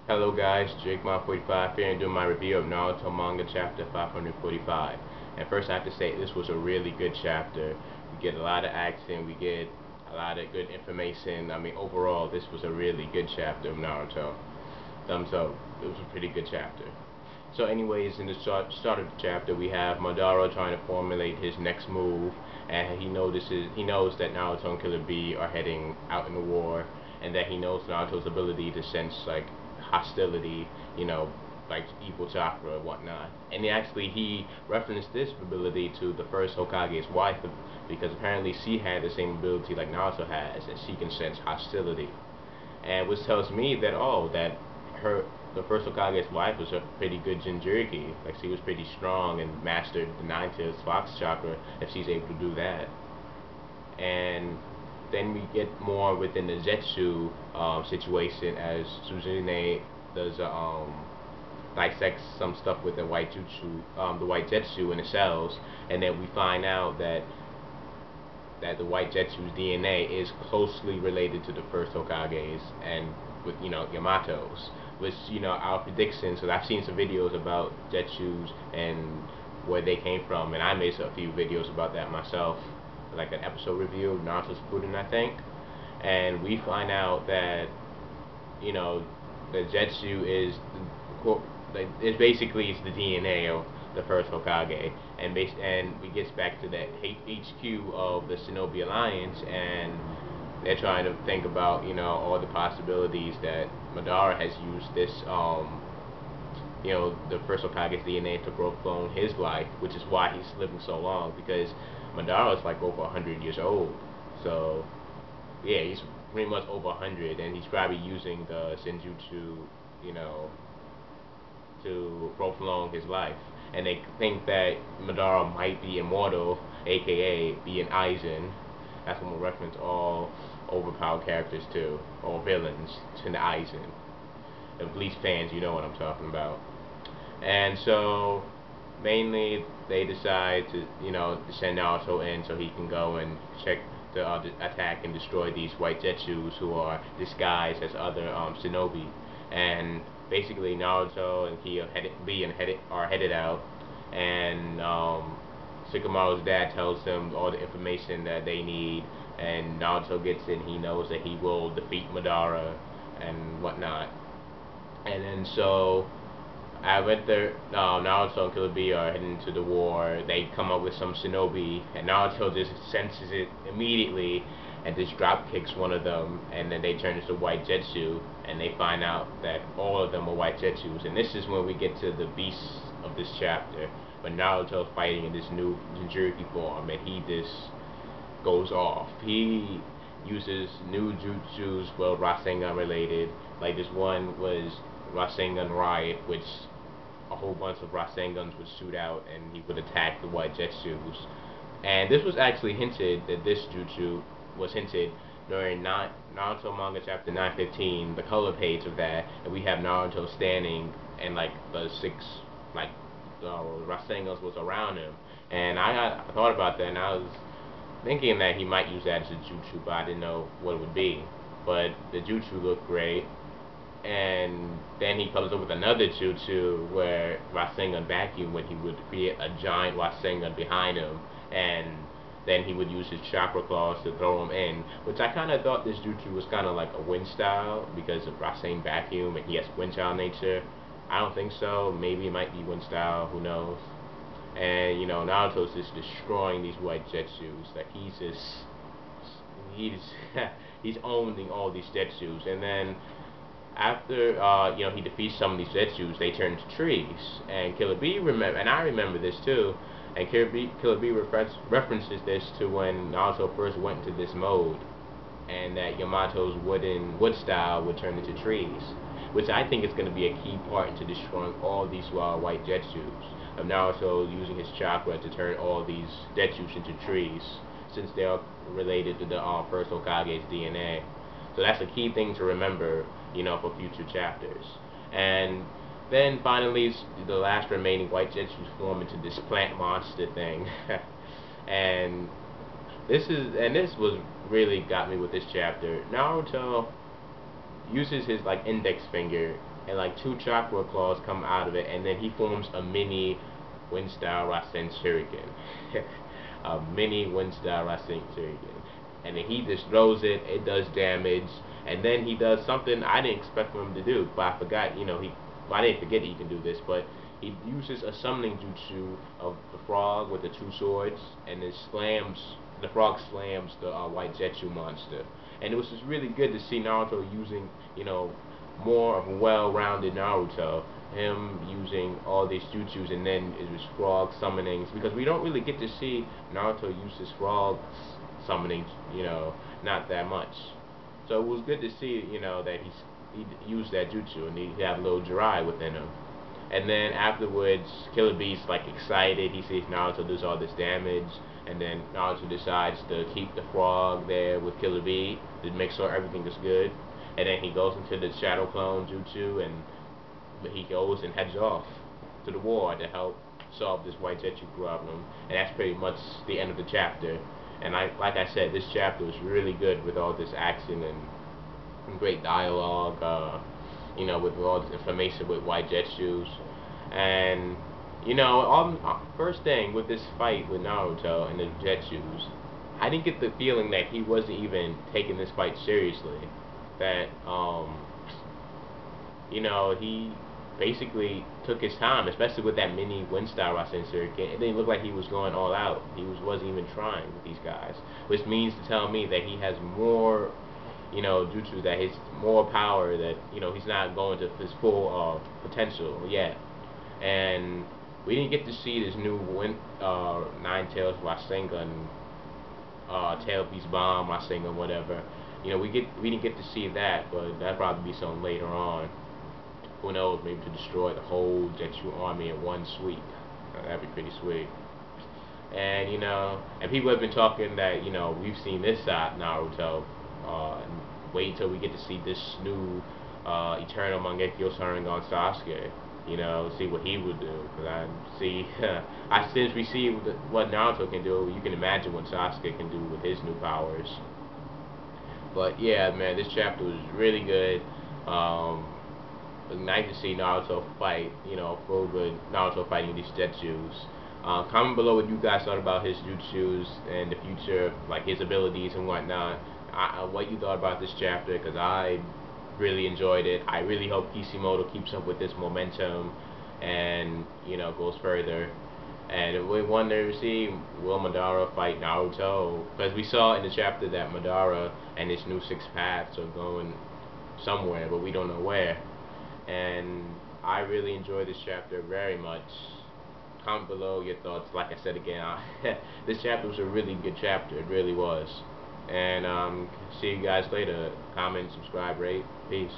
Hello guys, JakeMod45 here and doing my review of Naruto Manga chapter 545. And first I have to say this was a really good chapter. We get a lot of action, we get a lot of good information. I mean overall this was a really good chapter of Naruto. Thumbs up. It was a pretty good chapter. So anyways, in the start of the chapter we have Madara trying to formulate his next move, and he knows that Naruto and Killer Bee are heading out in the war, and that he knows Naruto's ability to sense like hostility, like evil chakra and whatnot. And he referenced this ability to the first Hokage's wife, because apparently she had the same ability like Naruto has, and she can sense hostility. And which tells me that the first Hokage's wife was a pretty good Jinchuriki. Like she was pretty strong and mastered the nine-tailed fox chakra if she's able to do that. And then we get more within the Zetsu situation as Suzune does dissects some stuff with the the white Zetsu in the cells, and then we find out that the white Zetsu's DNA is closely related to the first Hokage's, and with Yamato's, which our predictions. So I've seen some videos about Zetsu's and where they came from, and I made a few videos about that myself, like an episode review of Naruto Shippuden, I think. And we find out that the Zetsu is it's basically the DNA of the first Hokage, and we gets back to that HQ of the Shinobi Alliance, and they're trying to think about all the possibilities that Madara has used this the first Hokage's DNA to prolong his life, which is why he's living so long, because Madara is like over 100 years old. So yeah, he's pretty much over 100, and he's probably using the Senjutsu, to prolong his life. And they think that Madara might be immortal, aka be an Aizen. That's when we'll reference all overpowered characters to, or villains, to the Aizen. At least fans, you know what I'm talking about. And so, mainly, they decide to, send Naruto in so he can go and check to attack and destroy these white Zetsus who are disguised as other shinobi. And basically, Naruto and Lee are headed out, and Shikamaru's dad tells them all the information that they need, and Naruto gets in. He knows that he will defeat Madara and whatnot. And then so after Naruto and Killer Bee are heading to the war, they come up with some shinobi, and Naruto just senses it immediately and just drop kicks one of them, and then they turn into white Zetsu, and they find out that all of them are white Zetsus. And this is when we get to the beast of this chapter, when Naruto's fighting in this new Jinchuriki form, and he just goes off. He uses new jutsus, well, Rasengan related. Like this one was Rasengan Riot, which a whole bunch of Rasengans would shoot out and he would attack the white Zetsus. And this was actually hinted, that this jutsu was hinted during Naruto manga chapter 915, the color page of that, and we have Naruto standing and like the six like Rasengans was around him. And I thought about that, and I was thinking that he might use that as a jutsu, but I didn't know what it would be. But the jutsu looked great. And then he comes up with another jutsu where Rasengan vacuum, when he would create a giant Rasengan behind him, and then he would use his chakra claws to throw him in, which I kind of thought this jutsu was kind of like a wind style because of Rasengan vacuum and he has wind style nature. I don't think so. Maybe it might be wind style. Who knows? And Naruto's just destroying these white Zetsus. Like he's he's owning all these Zetsus. And then after he defeats some of these Zetsus, they turn into trees. And Killer Bee and I remember this too. And Killer Bee references this to when Naruto first went into this mode, and that Yamato's wood style would turn into trees, which I think is going to be a key part into destroying all these white Zetsus, of Naruto using his chakra to turn all these Zetsus into trees, since they are related to the first Hokage's DNA. So that's a key thing to remember, for future chapters. And then finally, the last remaining white Zetsus form into this plant monster thing. and this was really got me with this chapter. Naruto uses his like index finger, and like two chakra claws come out of it, and then he forms a mini wind style Rasen Shuriken. A mini wind style Rasen Shuriken. And then he just throws it, it does damage, and then he does something I didn't expect for him to do, but I forgot, well, I didn't forget he can do this, but he uses a summoning jutsu of the frog with the two swords, and the frog slams the white Jetsu monster. And it was just really good to see Naruto using, more of a well-rounded Naruto. Him using all these jutsus, and then it was frog summonings, because we don't really get to see Naruto use his frog summoning, not that much. So it was good to see, that he used that jutsu and he had a little Jirai within him. And then afterwards, Killer Bee's like excited. He sees Naruto does all this damage, and then Naruto decides to keep the frog there with Killer Bee to make sure everything is good. And then he goes into the Shadow Clone Jutsu, and he goes and heads off to the war to help solve this white Jetsu problem. And that's pretty much the end of the chapter. And like I said, this chapter was really good with all this action and great dialogue. With all this information with white Jetsus. And first thing with this fight with Naruto and the Jetsus, I didn't get the feeling that he wasn't even taking this fight seriously. That he basically took his time, especially with that mini wind style Rasen Shuriken. It didn't look like he was going all out. He wasn't even trying with these guys, which means to tell me that he has more, jutsu, that he's more power, that he's not going to his full potential yet. And we didn't get to see this new Nine Tails Rasengan, Tail Beast Bomb Rasengan, whatever. We didn't get to see that, but that'll probably be something later on. Who knows, maybe to destroy the whole Jetsu army in one sweep. That'd be pretty sweet. And and people have been talking that we've seen this side Naruto. Wait until we get to see this new Eternal Mangekyo Sharingan Sasuke. See what he would do. Because since we see what Naruto can do, you can imagine what Sasuke can do with his new powers. But yeah, man, this chapter was really good. It was nice to see Naruto fight, full good Naruto fighting these Jetsus. Comment below what you guys thought about his jutsus and the future, like his abilities and whatnot. What you thought about this chapter, because I really enjoyed it. I really hope Kishimoto keeps up with this momentum and goes further. And we wonder to see, will Madara fight Naruto? Because we saw in the chapter that Madara and his new six paths are going somewhere, but we don't know where. And I really enjoyed this chapter very much. Comment below your thoughts. Like I said again, this chapter was a really good chapter. It really was. And see you guys later. Comment, subscribe, rate. Peace.